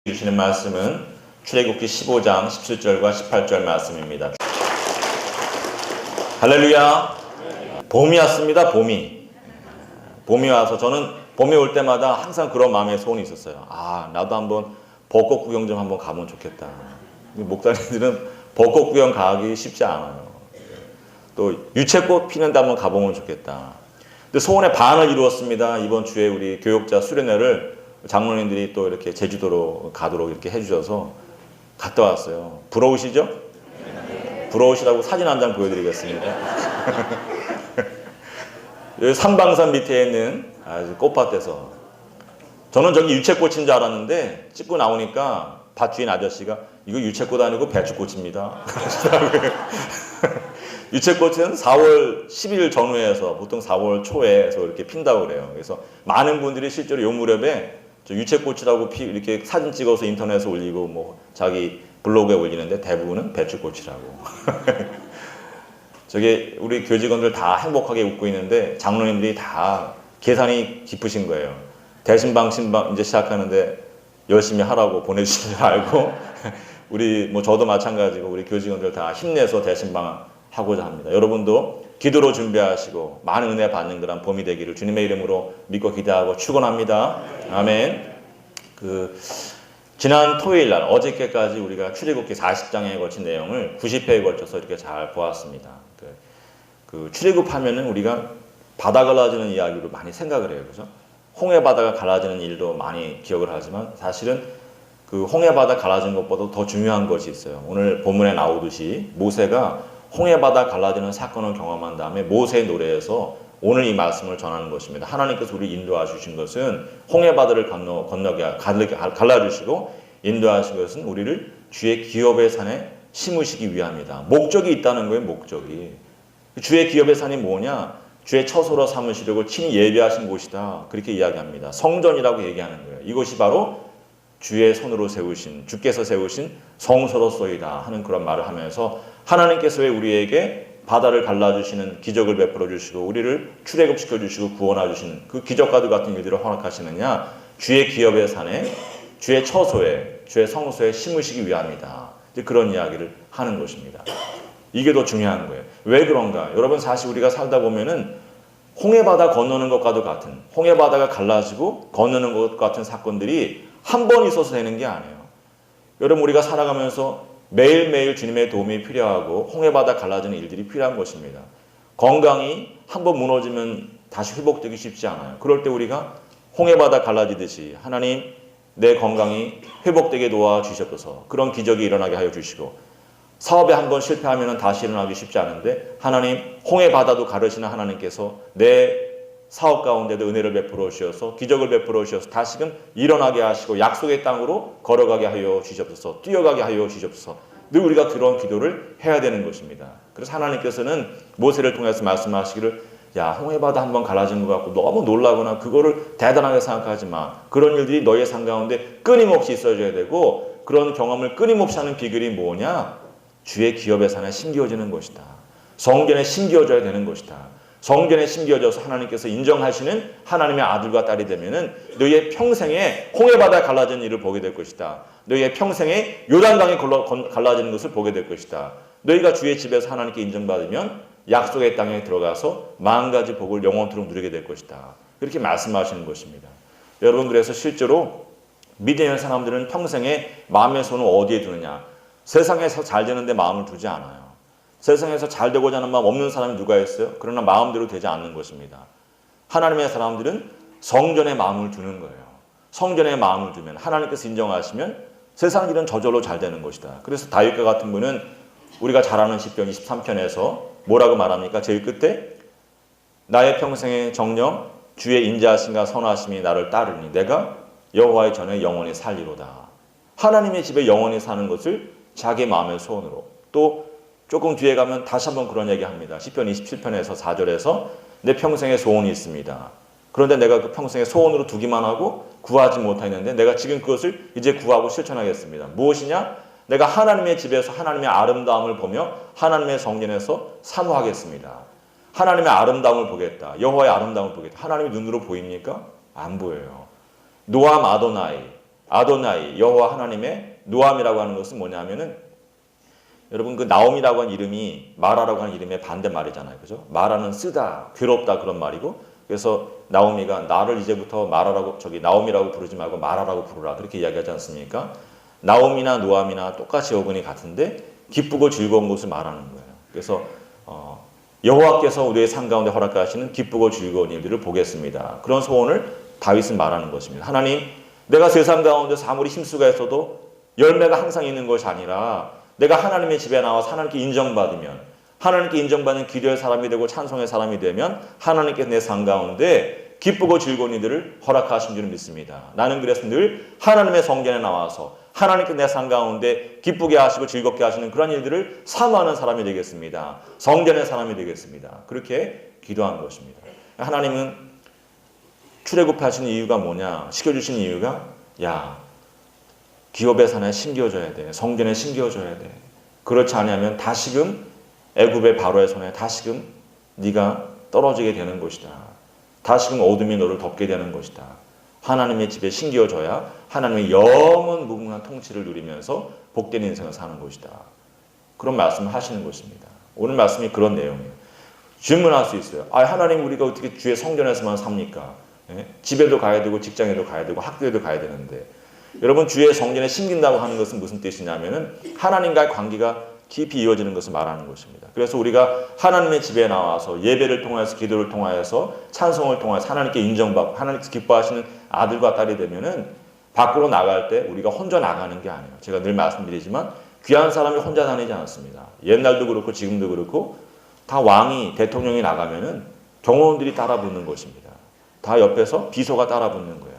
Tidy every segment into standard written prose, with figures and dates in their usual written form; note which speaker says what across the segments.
Speaker 1: 주시는 말씀은 출애굽기 15장 17절과 18절 말씀입니다. 할렐루야. 봄이 왔습니다. 봄이 와서 저는 봄이 올 때마다 항상 그런 마음의 소원이 있었어요. 나도 한번 벚꽃 구경 좀 한번 가면 좋겠다. 목사님들은 벚꽃 구경 가기 쉽지 않아요. 또 유채꽃 피는데 한번 가보면 좋겠다. 근데 소원의 반을 이루었습니다. 이번 주에 우리 교육자 수련회를 장로님들이 또 이렇게 제주도로 가도록 이렇게 해주셔서 갔다 왔어요. 부러우시죠? 부러우시라고 사진 한 장 보여드리겠습니다. 여기 삼방산 밑에 있는 아주 꽃밭에서 저는 저기 유채꽃인 줄 알았는데 찍고 나오니까 밭 주인 아저씨가 이거 유채꽃 아니고 배추꽃입니다. 유채꽃은 4월 10일 전후에서 보통 4월 초에서 이렇게 핀다고 그래요. 그래서 많은 분들이 실제로 요 무렵에 저 유채꽃이라고 이렇게 사진 찍어서 인터넷에 올리고 뭐 자기 블로그에 올리는데 대부분은 배추꽃이라고. 저게 우리 교직원들 다 행복하게 웃고 있는데 장로님들이 다 계산이 깊으신 거예요. 대신방 신방 이제 시작하는데 열심히 하라고 보내주신 줄 알고 우리 뭐 저도 마찬가지고 우리 교직원들 다 힘내서 대신방 하고자 합니다. 여러분도 기도로 준비하시고 많은 은혜 받는 그런 봄이 되기를 주님의 이름으로 믿고 기도하고 축원합니다. 아멘. 지난 토요일 날 어저께까지 우리가 출애굽기 40장에 걸친 내용을 90회에 걸쳐서 이렇게 잘 보았습니다. 출애굽하면은 우리가 바다 갈라지는 이야기로 많이 생각을 해요. 그죠? 홍해 바다가 갈라지는 일도 많이 기억을 하지만 사실은 그 홍해 바다 갈라진 것보다 더 중요한 것이 있어요. 오늘 본문에 나오듯이 모세가 홍해 바다 갈라지는 사건을 경험한 다음에 모세의 노래에서 오늘 이 말씀을 전하는 것입니다. 하나님께서 우리를 인도하신 것은 홍해 바다를 갈라주시고 인도하신 것은 우리를 주의 기업의 산에 심으시기 위함이다. 목적이 있다는 거예요. 목적이. 주의 기업의 산이 뭐냐? 주의 처소로 삼으시려고 친히 예비하신 곳이다. 그렇게 이야기합니다. 성전이라고 얘기하는 거예요. 이것이 바로 주의 손으로 세우신, 주께서 세우신 성소로서이다 하는 그런 말을 하면서 하나님께서 왜 우리에게 바다를 갈라주시는 기적을 베풀어 주시고 우리를 출애굽시켜 주시고 구원해 주시는 그 기적과도 같은 일들을 허락하시느냐? 주의 기업의 산에, 주의 처소에, 주의 성소에 심으시기 위함이다. 이제 그런 이야기를 하는 것입니다. 이게 더 중요한 거예요. 왜 그런가? 여러분 사실 우리가 살다 보면은 홍해바다 건너는 것과도 같은, 홍해바다가 갈라지고 건너는 것 같은 사건들이 한 번 있어서 되는 게 아니에요. 여러분 우리가 살아가면서 매일매일 주님의 도움이 필요하고 홍해바다 갈라지는 일들이 필요한 것입니다. 건강이 한 번 무너지면 다시 회복되기 쉽지 않아요. 그럴 때 우리가 홍해바다 갈라지듯이 하나님 내 건강이 회복되게 도와주시옵소서. 그런 기적이 일어나게 하여 주시고 사업에 한 번 실패하면 다시 일어나기 쉽지 않은데 하나님 홍해바다도 가르시는 하나님께서 내 사업 가운데도 은혜를 베풀어 주셔서 기적을 베풀어 주셔서 다시금 일어나게 하시고 약속의 땅으로 걸어가게 하여 주시옵소서. 뛰어가게 하여 주시옵소서. 늘 우리가 그런 기도를 해야 되는 것입니다. 그래서 하나님께서는 모세를 통해서 말씀하시기를 야 홍해바다 한번 갈라진 것 같고 너무 놀라거나 그거를 대단하게 생각하지 마. 그런 일들이 너의 삶 가운데 끊임없이 있어줘야 되고 그런 경험을 끊임없이 하는 비결이 뭐냐? 주의 기업의 산에 심겨지는 것이다. 성전에 심겨져야 되는 것이다. 성전에 심겨져서 하나님께서 인정하시는 하나님의 아들과 딸이 되면은 너희의 평생에 홍해바다 갈라지는 일을 보게 될 것이다. 너희의 평생에 요단강이 갈라지는 것을 보게 될 것이다. 너희가 주의 집에서 하나님께 인정받으면 약속의 땅에 들어가서 만 가지 복을 영원토록 누리게 될 것이다. 그렇게 말씀하시는 것입니다. 여러분 그래서 실제로 믿음의 사람들은 평생에 마음의 손을 어디에 두느냐? 세상에서 잘 되는데 마음을 두지 않아요. 세상에서 잘 되고자 하는 마음 없는 사람이 누가 있어요? 그러나 마음대로 되지 않는 것입니다. 하나님의 사람들은 성전에 마음을 두는 거예요. 성전에 마음을 두면 하나님께서 인정하시면 세상 일은 저절로 잘 되는 것이다. 그래서 다윗과 같은 분은 우리가 잘 아는 시편 23편에서 뭐라고 말합니까? 제일 끝에 나의 평생의 정령 주의 인자하심과 선하심이 나를 따르니 내가 여호와의 전에 영원히 살리로다. 하나님의 집에 영원히 사는 것을 자기 마음의 소원으로 또 조금 뒤에 가면 다시 한번 그런 얘기합니다. 시편 27편에서 4절에서 내 평생의 소원이 있습니다. 그런데 내가 그 평생의 소원으로 두기만 하고 구하지 못하였는데 내가 지금 그것을 이제 구하고 실천하겠습니다. 무엇이냐? 내가 하나님의 집에서 하나님의 아름다움을 보며 하나님의 성전에서 사모하겠습니다. 하나님의 아름다움을 보겠다. 여호와의 아름다움을 보겠다. 하나님의 눈으로 보입니까? 안 보여요. 노암 아도나이 아도나이 여호와 하나님의 노함이라고 하는 것은 뭐냐면은 여러분 그 나옴이라고 하는 이름이 마라라고 하는 이름의 반대말이잖아요. 그죠? 마라는 쓰다, 괴롭다 그런 말이고 그래서 나오미가 나를 이제부터 마라라고 나옴이라고 부르지 말고 마라라고 부르라 그렇게 이야기하지 않습니까? 나옴이나 노함이나 똑같이 어근이 같은데 기쁘고 즐거운 것을 말하는 거예요. 그래서 여호와께서 우리의 삶 가운데 허락하시는 기쁘고 즐거운 일들을 보겠습니다. 그런 소원을 다윗은 말하는 것입니다. 하나님, 내가 세상 가운데 아무리 힘수가 있어도 열매가 항상 있는 것이 아니라 내가 하나님의 집에 나와서 하나님께 인정받으면 하나님께 인정받는 기도의 사람이 되고 찬송의 사람이 되면 하나님께서 내 삶 가운데 기쁘고 즐거운 일들을 허락하신 줄 믿습니다. 나는 그래서 늘 하나님의 성전에 나와서 하나님께 내 삶 가운데 기쁘게 하시고 즐겁게 하시는 그런 일들을 사모하는 사람이 되겠습니다. 성전의 사람이 되겠습니다. 그렇게 기도한 것입니다. 하나님은 출애굽하시는 이유가 뭐냐? 시켜주신 이유가 기업의 산에 심겨줘야 돼. 성전에 심겨줘야 돼. 그렇지 않으면 다시금 애굽의 바로의 손에 다시금 네가 떨어지게 되는 것이다. 다시금 어둠이 너를 덮게 되는 것이다. 하나님의 집에 심겨줘야 하나님의 영원 무궁한 통치를 누리면서 복된 인생을 사는 것이다. 그런 말씀을 하시는 것입니다. 오늘 말씀이 그런 내용이에요. 질문할 수 있어요. 하나님 우리가 어떻게 주의 성전에서만 삽니까? 집에도 가야 되고 직장에도 가야 되고 학교에도 가야 되는데 여러분 주의 성전에 심긴다고 하는 것은 무슨 뜻이냐면은 하나님과의 관계가 깊이 이어지는 것을 말하는 것입니다. 그래서 우리가 하나님의 집에 나와서 예배를 통해서 기도를 통하여서 찬송을 통해서 하나님께 인정받고 하나님께서 기뻐하시는 아들과 딸이 되면은 밖으로 나갈 때 우리가 혼자 나가는 게 아니에요. 제가 늘 말씀드리지만 귀한 사람이 혼자 다니지 않습니다. 옛날도 그렇고 지금도 그렇고 다 왕이 대통령이 나가면은 경호원들이 따라 붙는 것입니다. 다 옆에서 비서가 따라 붙는 거예요.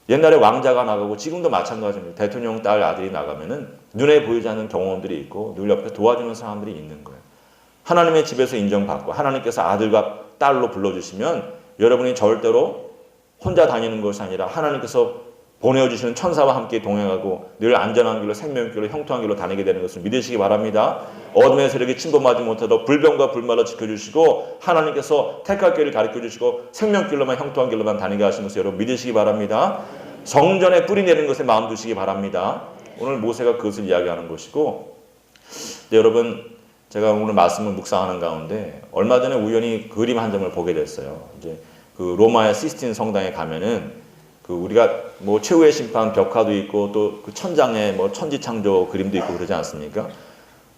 Speaker 1: 옛날에 왕자가 나가고 지금도 마찬가지입니다. 대통령 딸 아들이 나가면은 눈에 보이지 않는 경호원들이 있고 늘 옆에 도와주는 사람들이 있는 거예요. 하나님의 집에서 인정받고 하나님께서 아들과 딸로 불러주시면 여러분이 절대로 혼자 다니는 것이 아니라 하나님께서 보내주시는 천사와 함께 동행하고 늘 안전한 길로 생명길로 형통한 길로 다니게 되는 것을 믿으시기 바랍니다. 어둠의 세력이 침범하지 못하도록 불병과 불말로 지켜주시고 하나님께서 택할 길을 가르쳐주시고 생명길로만 형통한 길로만 다니게 하시는 것을 여러분 믿으시기 바랍니다. 성전에 뿌리 내리는 것에 마음 두시기 바랍니다. 오늘 모세가 그것을 이야기하는 것이고 여러분 제가 오늘 말씀을 묵상하는 가운데 얼마 전에 우연히 그림 한 점을 보게 됐어요. 이제 그 로마의 시스틴 성당에 가면은 그 우리가 뭐 최후의 심판 벽화도 있고 또 그 천장에 뭐 천지창조 그림도 있고 그러지 않습니까?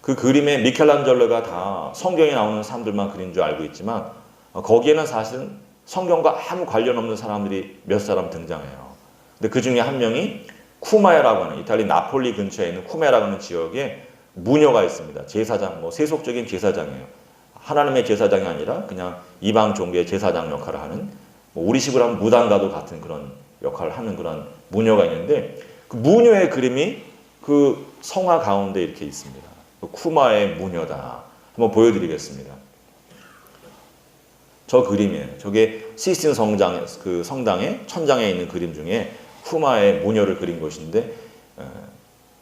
Speaker 1: 그 그림에 미켈란젤로가 다 성경에 나오는 사람들만 그린 줄 알고 있지만 거기에는 사실은 성경과 아무 관련 없는 사람들이 몇 사람 등장해요. 근데 그 중에 한 명이 쿠마에라고 하는 이탈리 나폴리 근처에 있는 쿠메라고 하는 지역에 무녀가 있습니다. 제사장, 뭐 세속적인 제사장이에요. 하나님의 제사장이 아니라 그냥 이방 종교의 제사장 역할을 하는 뭐 우리식으로 하면 무당과도 같은 그런 역할을 하는 그런 무녀가 있는데 그 무녀의 그림이 그 성화 가운데 이렇게 있습니다. 그 쿠마의 무녀다. 한번 보여드리겠습니다. 저 그림이에요. 저게 시스틴 성당 그 성당의 천장에 있는 그림 중에 쿠마의 무녀를 그린 것인데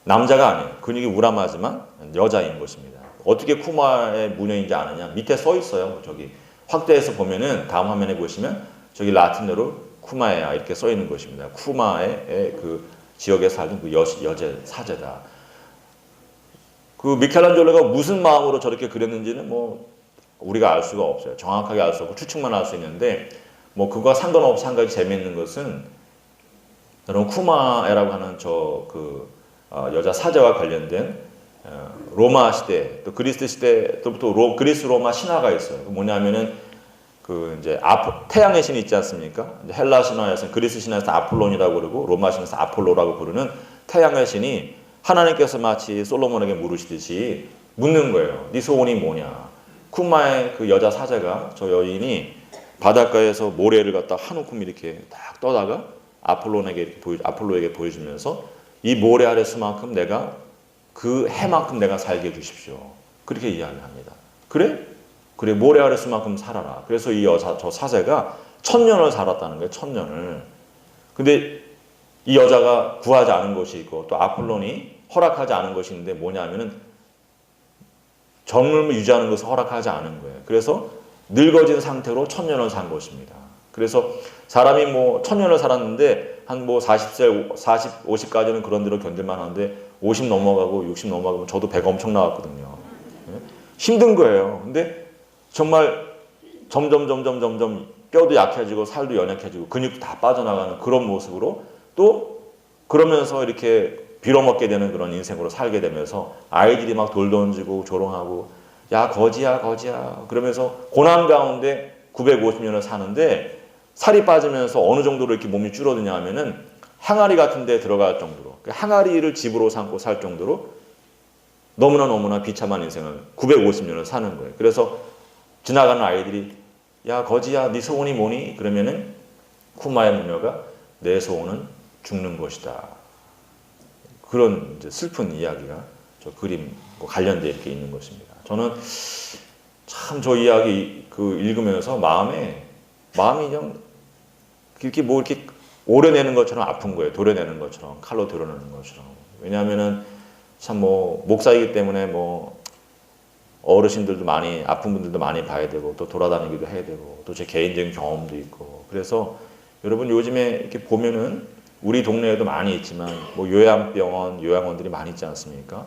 Speaker 1: 남자가 아니에요. 근육이 우람하지만 여자인 것입니다. 어떻게 쿠마의 무녀인지 아느냐? 밑에 써 있어요. 저기 확대해서 보면은 다음 화면에 보시면 저기 라틴어로 쿠마에야 이렇게 써 있는 것입니다. 쿠마의 그 지역에 살던 그 여제 사제다. 그 미켈란젤로가 무슨 마음으로 저렇게 그렸는지는 뭐 우리가 알 수가 없어요. 정확하게 알 수 없고 추측만 할 수 있는데 뭐 그거와 상관없이 한 가지 재미있는 것은 여러분 쿠마에라고 하는 저 그 여자 사제와 관련된 로마 시대 또 그리스 시대 때부터 그리스 로마 신화가 있어요. 뭐냐면은 그 이제 태양의 신이 있지 않습니까? 헬라 신화에서 그리스 신화에서 아폴론이라고 그러고 로마 신화에서 아폴로라고 부르는 태양의 신이 하나님께서 마치 솔로몬에게 물으시듯이 묻는 거예요. 네 소원이 뭐냐? 쿠마의 그 여자 사제가 저 여인이 바닷가에서 모래를 갖다 한 움큼 이렇게 딱 떠다가 아폴로에게 보여주면서 이 모래 아래 수만큼 내가 그 해만큼 내가 살게 해주십시오. 그렇게 이야기합니다. 그래? 그래 모래 아래 수만큼 살아라. 그래서 이 여자 저 사제가 1000년을 살았다는 거예요. 1000년을. 근데 이 여자가 구하지 않은 것이 있고 또 아폴론이 허락하지 않은 것이 있는데 뭐냐면은 젊음을 유지하는 것을 허락하지 않은 거예요. 그래서 늙어진 상태로 1000년을 산 것입니다. 그래서 사람이 뭐 1000년을 살았는데 한 뭐 40세, 40, 50까지는 그런 대로 견딜만 하는데 50 넘어가고 60 넘어가면 저도 배가 엄청 나왔거든요. 예? 힘든 거예요. 근데 정말 점점 뼈도 약해지고 살도 연약해지고 근육도 다 빠져나가는 그런 모습으로 또 그러면서 이렇게 빌어먹게 되는 그런 인생으로 살게 되면서 아이들이 막 돌 던지고 조롱하고 야 거지야 그러면서 고난 가운데 950년을 사는데 살이 빠지면서 어느 정도로 이렇게 몸이 줄어드냐 하면은 항아리 같은 데 들어갈 정도로 항아리를 집으로 삼고 살 정도로 너무나 비참한 인생을 950년을 사는 거예요. 그래서 지나가는 아이들이 야 거지야 네 소원이 뭐니? 그러면은 쿠마의 무녀가 내 소원은 죽는 것이다. 그런 이제 슬픈 이야기가 저 그림과 관련되어 이렇게 있는 것입니다. 저는 참 저 이야기 그 읽으면서 마음이 그냥 이렇게 뭐 이렇게 오려내는 것처럼 아픈 거예요. 도려내는 것처럼 칼로 도려내는 것처럼. 왜냐하면은 참 뭐 목사이기 때문에 뭐 어르신들도 많이 아픈 분들도 많이 봐야 되고 또 돌아다니기도 해야 되고 또 제 개인적인 경험도 있고 그래서 여러분 요즘에 이렇게 보면은 우리 동네에도 많이 있지만 뭐 요양병원, 요양원들이 많이 있지 않습니까?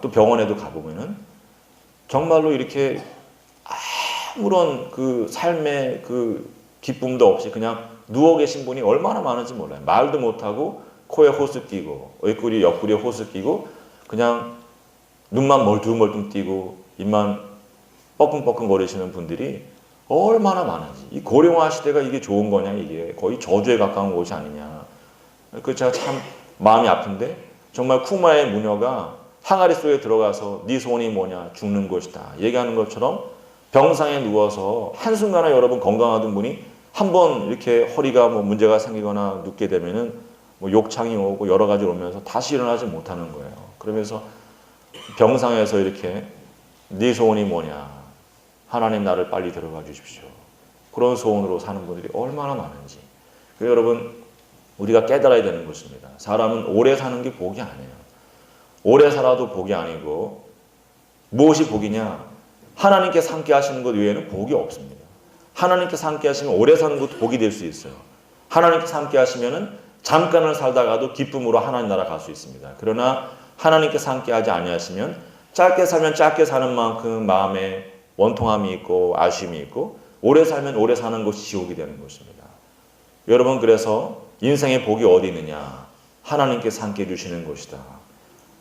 Speaker 1: 또 병원에도 가보면은 정말로 이렇게 아무런 그 삶의 그 기쁨도 없이 그냥 누워 계신 분이 얼마나 많은지 몰라요. 말도 못하고 코에 호스 끼고 옆구리에 호스 끼고 그냥 눈만 멀뚱멀뚱 뜨고 입만 뻐끔뻐끔 거리시는 분들이 얼마나 많은지. 이 고령화 시대가 이게 좋은 거냐 이게 거의 저주에 가까운 곳이 아니냐. 그 제가 참 마음이 아픈데 정말 쿠마의 무녀가 항아리 속에 들어가서 네 소원이 뭐냐 죽는 것이다 얘기하는 것처럼 병상에 누워서 한순간에 여러분 건강하던 분이 한번 이렇게 허리가 뭐 문제가 생기거나 눕게 되면은 뭐 욕창이 오고 여러 가지 오면서 다시 일어나지 못하는 거예요. 그러면서 병상에서 이렇게 네 소원이 뭐냐 하나님 나를 빨리 데려가 주십시오. 그런 소원으로 사는 분들이 얼마나 많은지. 그래서 여러분 우리가 깨달아야 되는 것입니다. 사람은 오래 사는 게 복이 아니에요. 오래 살아도 복이 아니고 무엇이 복이냐? 하나님께서 함께 하시는 것 외에는 복이 없습니다. 하나님께서 함께 하시면 오래 사는 것도 복이 될 수 있어요. 하나님께서 함께 하시면은 잠깐을 살다가도 기쁨으로 하나님 나라 갈 수 있습니다. 그러나 하나님께서 함께 하지 아니하시면 짧게 살면 짧게 사는 만큼 마음에 원통함이 있고 아쉬움이 있고 오래 살면 오래 사는 것이 지옥이 되는 것입니다. 여러분 그래서 인생의 복이 어디 있느냐? 하나님께서 함께 해주시는 것이다.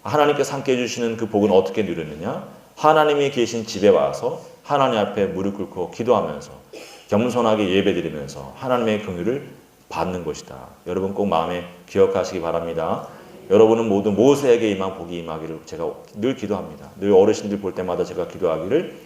Speaker 1: 하나님께서 함께 해주시는 그 복은 어떻게 누리느냐? 하나님이 계신 집에 와서 하나님 앞에 무릎 꿇고 기도하면서 겸손하게 예배드리면서 하나님의 긍휼을 받는 것이다. 여러분 꼭 마음에 기억하시기 바랍니다. 여러분은 모두 모세에게 임한 복이 임하기를 제가 늘 기도합니다. 늘 어르신들 볼 때마다 제가 기도하기를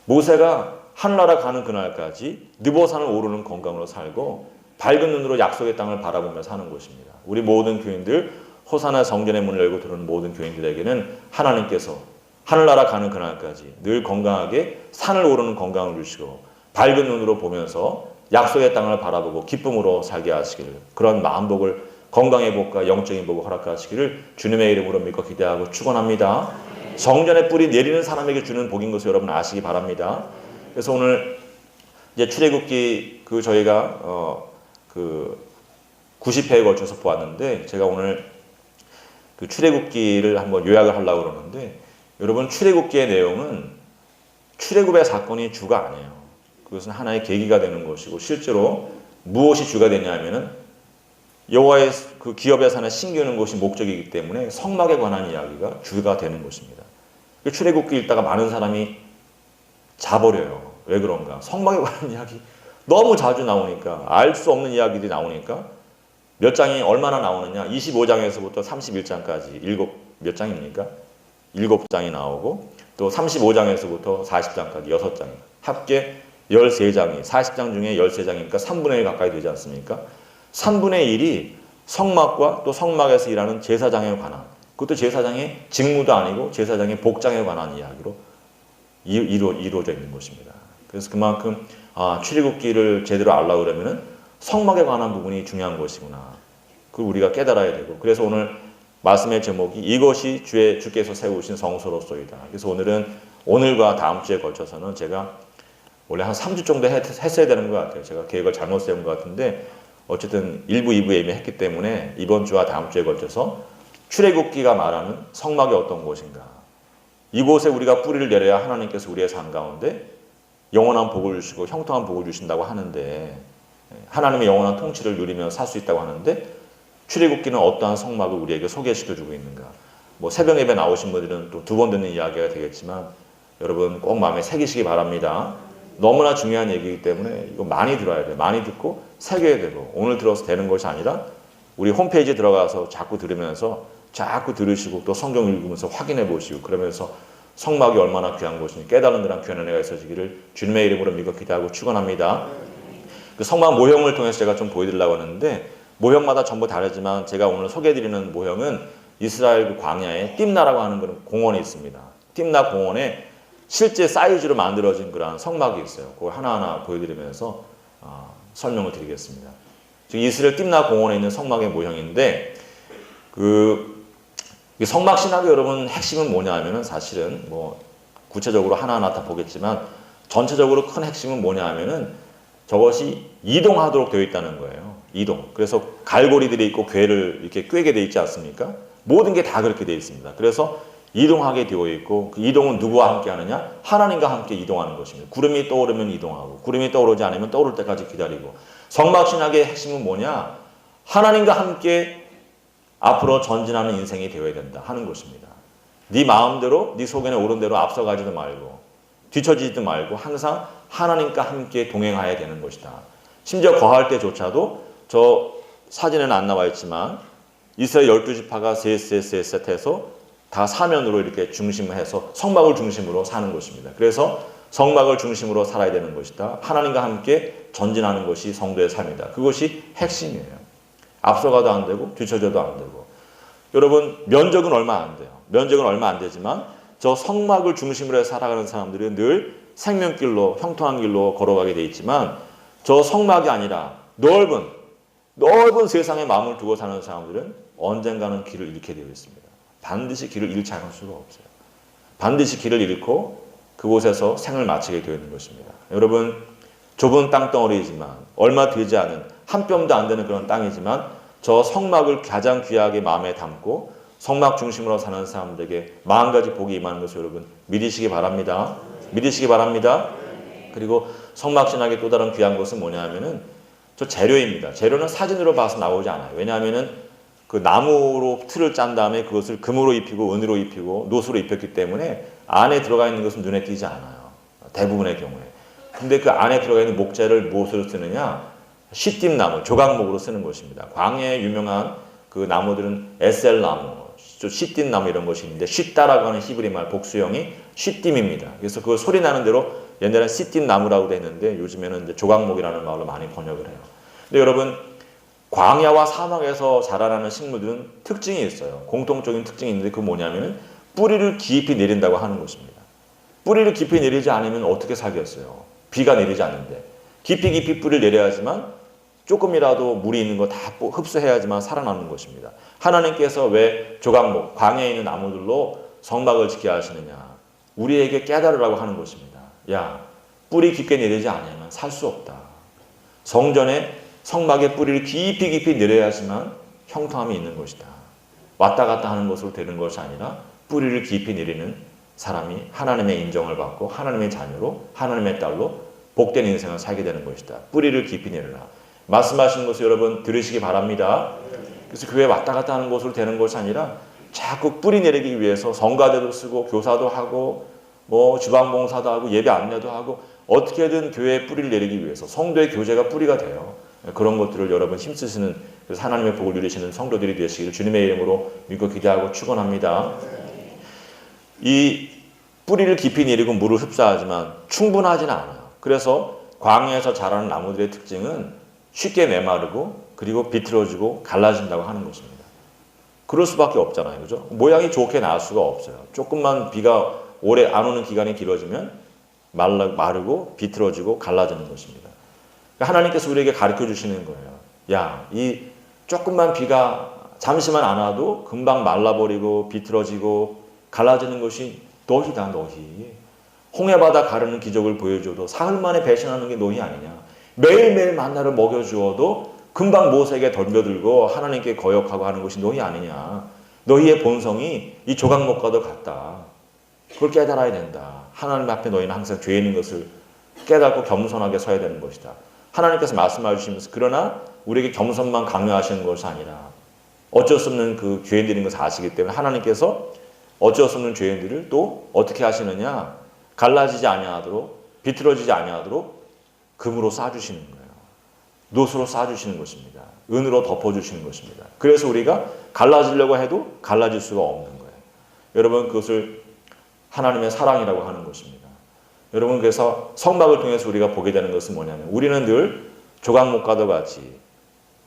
Speaker 1: 모세가 하늘나라 가는 그날까지 느보산을 오르는 건강으로 살고 밝은 눈으로 약속의 땅을 바라보며 사는 것입니다. 우리 모든 교인들 호사나 성전의 문을 열고 들어오는 모든 교인들에게는 하나님께서 하늘나라 가는 그날까지 늘 건강하게 산을 오르는 건강을 주시고 밝은 눈으로 보면서 약속의 땅을 바라보고 기쁨으로 살게 하시기를 그런 마음복을 건강의 복과 영적인 복을 허락하시기를 주님의 이름으로 믿고 기대하고 축원합니다. 성전의 뿌리 내리는 사람에게 주는 복인 것을 여러분 아시기 바랍니다. 그래서 오늘 이제 출애굽기 그 저희가 그 90회에 걸쳐서 보았는데 제가 오늘 그 출애굽기를 한번 요약을 하려고 그러는데 여러분 출애굽기의 내용은 출애굽의 사건이 주가 아니에요. 그것은 하나의 계기가 되는 것이고 실제로 무엇이 주가 되냐면은 여호와의 그 기업의 산에 심기는 것이 목적이기 때문에 성막에 관한 이야기가 주가 되는 것입니다. 출애굽기 읽다가 많은 사람이 자버려요. 왜 그런가? 성막에 관한 이야기 너무 자주 나오니까 알 수 없는 이야기들이 나오니까 몇 장이 얼마나 나오느냐? 25장에서부터 31장까지 몇 장입니까? 7장이 나오고 또 35장에서부터 40장까지 6장 합계 13장이 40장 중에 13장이니까 3분의 1 가까이 되지 않습니까? 3분의 1이 성막과 또 성막에서 일하는 제사장에 관한 그것도 제사장의 직무도 아니고 제사장의 복장에 관한 이야기로 이루어져 있는 것입니다. 그래서 그만큼 출애굽기를 제대로 알려고 그러면은 성막에 관한 부분이 중요한 것이구나. 그걸 우리가 깨달아야 되고 그래서 오늘 말씀의 제목이 이것이 주께서 세우신 성소로소이다. 그래서 오늘과 다음 주에 걸쳐서는 제가 원래 한 3주 정도 했어야 되는 것 같아요. 제가 계획을 잘못 세운 것 같은데 어쨌든 1부, 2부 예매했기 때문에 이번 주와 다음 주에 걸쳐서 출애굽기가 말하는 성막이 어떤 곳인가, 이곳에 우리가 뿌리를 내려야 하나님께서 우리의 삶 가운데 영원한 복을 주시고 형통한 복을 주신다고 하는데, 하나님의 영원한 통치를 누리며 살 수 있다고 하는데, 출애굽기는 어떠한 성막을 우리에게 소개시켜주고 있는가. 뭐 새벽 예배 나오신 분들은 또 두 번 듣는 이야기가 되겠지만 여러분 꼭 마음에 새기시기 바랍니다. 너무나 중요한 얘기이기 때문에 이거 많이 들어야 돼요. 많이 듣고 새겨야 되고, 오늘 들어서 되는 것이 아니라 우리 홈페이지에 들어가서 자꾸 들으면서 자꾸 들으시고 또 성경 읽으면서 확인해 보시고, 그러면서 성막이 얼마나 귀한 곳인지 깨달은 그런 귀한 은혜가 있어지기를 주님의 이름으로 믿고 기도하고 축원합니다. 그 성막 모형을 통해서 제가 좀 보여드리려고 하는데, 모형마다 전부 다르지만 제가 오늘 소개해드리는 모형은 이스라엘 그 광야에 tim나라고 하는 그런 공원이 있습니다. tim나 공원에 실제 사이즈로 만들어진 그런 성막이 있어요. 그걸 하나하나 보여드리면서 설명을 드리겠습니다. 이스라엘 tim나 공원에 있는 성막의 모형인데, 그 성막 신학의 여러분 핵심은 뭐냐 하면은, 사실은 뭐 구체적으로 하나하나 다 보겠지만 전체적으로 큰 핵심은 뭐냐 하면은 저것이 이동하도록 되어 있다는 거예요. 이동. 그래서 갈고리들이 있고 궤를 이렇게 꿰게 되어 있지 않습니까? 모든 게 다 그렇게 되어 있습니다. 그래서 이동하게 되어 있고, 그 이동은 누구와 함께 하느냐? 하나님과 함께 이동하는 것입니다. 구름이 떠오르면 이동하고, 구름이 떠오르지 않으면 떠오를 때까지 기다리고. 성막 신학의 핵심은 뭐냐? 하나님과 함께 앞으로 전진하는 인생이 되어야 된다 하는 것입니다. 네 마음대로, 네 속에는 오른 대로 앞서가지도 말고 뒤처지지도 말고 항상 하나님과 함께 동행해야 되는 것이다. 심지어 거할 때조차도, 저 사진에는 안 나와 있지만 이스라엘 12지파가 셋 해서 다 사면으로 이렇게 중심을 해서 성막을 중심으로 사는 것입니다. 그래서 성막을 중심으로 살아야 되는 것이다. 하나님과 함께 전진하는 것이 성도의 삶이다. 그것이 핵심이에요. 앞서가도 안 되고 뒤처져도 안 되고. 여러분 면적은 얼마 안 돼요. 면적은 얼마 안 되지만 저 성막을 중심으로 해서 살아가는 사람들은 늘 생명길로, 형통한 길로 걸어가게 돼 있지만, 저 성막이 아니라 넓은 세상에 마음을 두고 사는 사람들은 언젠가는 길을 잃게 되어 있습니다. 반드시 길을 잃지 않을 수가 없어요. 반드시 길을 잃고 그곳에서 생을 마치게 되어 있는 것입니다. 여러분 좁은 땅덩어리이지만, 얼마 되지 않은 한 뼘도 안 되는 그런 땅이지만, 저 성막을 가장 귀하게 마음에 담고 성막 중심으로 사는 사람들에게 마음가지 복이 임하는 것을 여러분 믿으시기 바랍니다. 믿으시기 바랍니다. 그리고 성막 신학의 또 다른 귀한 것은 뭐냐 하면은 저 재료입니다. 재료는 사진으로 봐서 나오지 않아요. 왜냐하면은 그 나무로 틀을 짠 다음에 그것을 금으로 입히고 은으로 입히고 노수로 입혔기 때문에 안에 들어가 있는 것은 눈에 띄지 않아요. 대부분의 경우에. 근데 그 안에 들어가 있는 목재를 무엇으로 쓰느냐? 시띠나무, 조각목으로 쓰는 것입니다. 광야에 유명한 그 나무들은 에셀나무, 시띠나무 이런 것이 있는데, 시따라고 하는 히브리 말 복수형이 시띠입니다. 그래서 그 소리 나는 대로 옛날에 시띠나무라고 되어 있는데 요즘에는 이제 조각목이라는 말로 많이 번역을 해요. 근데 여러분 광야와 사막에서 자라나는 식물들은 특징이 있어요. 공통적인 특징이 있는데 그 뭐냐면은 뿌리를 깊이 내린다고 하는 것입니다. 뿌리를 깊이 내리지 않으면 어떻게 살겠어요? 비가 내리지 않는데. 깊이 뿌리를 내려야지만 조금이라도 물이 있는 거 다 흡수해야지만 살아남는 것입니다. 하나님께서 왜 조각목, 광야에 있는 나무들로 성막을 짓게 하시느냐? 우리에게 깨달으라고 하는 것입니다. 야, 뿌리 깊게 내리지 않으면 살 수 없다. 성전에 성막의 뿌리를 깊이 내려야지만 형통함이 있는 것이다. 왔다 갔다 하는 것으로 되는 것이 아니라 뿌리를 깊이 내리는 사람이 하나님의 인정을 받고 하나님의 자녀로, 하나님의 딸로 복된 인생을 살게 되는 것이다. 뿌리를 깊이 내려라. 말씀하시는 것을 여러분 들으시기 바랍니다. 그래서 교회 왔다 갔다 하는 것으로 되는 것이 아니라 자꾸 뿌리 내리기 위해서 성가대도 쓰고 교사도 하고 뭐 주방봉사도 하고 예배 안내도 하고 어떻게든 교회에 뿌리를 내리기 위해서 성도의 교제가 뿌리가 돼요. 그런 것들을 여러분 힘쓰시는, 그래서 하나님의 복을 누리시는 성도들이 되시기를 주님의 이름으로 믿고 기대하고 축원합니다. 이 뿌리를 깊이 내리고 물을 흡수하지만 충분하지는 않아요. 그래서 광야에서 자라는 나무들의 특징은 쉽게 메마르고 그리고 비틀어지고 갈라진다고 하는 것입니다. 그럴 수밖에 없잖아요. 그죠? 모양이 좋게 나올 수가 없어요. 조금만 비가 오래 안 오는 기간이 길어지면 마르고 비틀어지고 갈라지는 것입니다. 하나님께서 우리에게 가르쳐 주시는 거예요. 야, 이 조금만 비가 잠시만 안 와도 금방 말라버리고 비틀어지고 갈라지는 것이 너희다, 너희. 홍해바다 가르는 기적을 보여줘도 사흘 만에 배신하는 게 너희 아니냐. 매일매일 만나를 먹여주어도 금방 모세에게 덤벼들고 하나님께 거역하고 하는 것이 너희 아니냐. 너희의 본성이 이 조각목과도 같다. 그걸 깨달아야 된다. 하나님 앞에 너희는 항상 죄 있는 것을 깨닫고 겸손하게 서야 되는 것이다. 하나님께서 말씀해 주시면서 그러나 우리에게 겸손만 강요하시는 것이 아니라 어쩔 수 없는 그 죄인들인 것을 아시기 때문에 하나님께서 어쩔 수 없는 죄인들을 또 어떻게 하시느냐. 갈라지지 아니하도록 비틀어지지 아니하도록 금으로 싸주시는 거예요. 노수로 싸주시는 것입니다. 은으로 덮어주시는 것입니다. 그래서 우리가 갈라지려고 해도 갈라질 수가 없는 거예요. 여러분 그것을 하나님의 사랑이라고 하는 것입니다. 여러분 그래서 성막을 통해서 우리가 보게 되는 것은 뭐냐면 우리는 늘 조각목과도 같이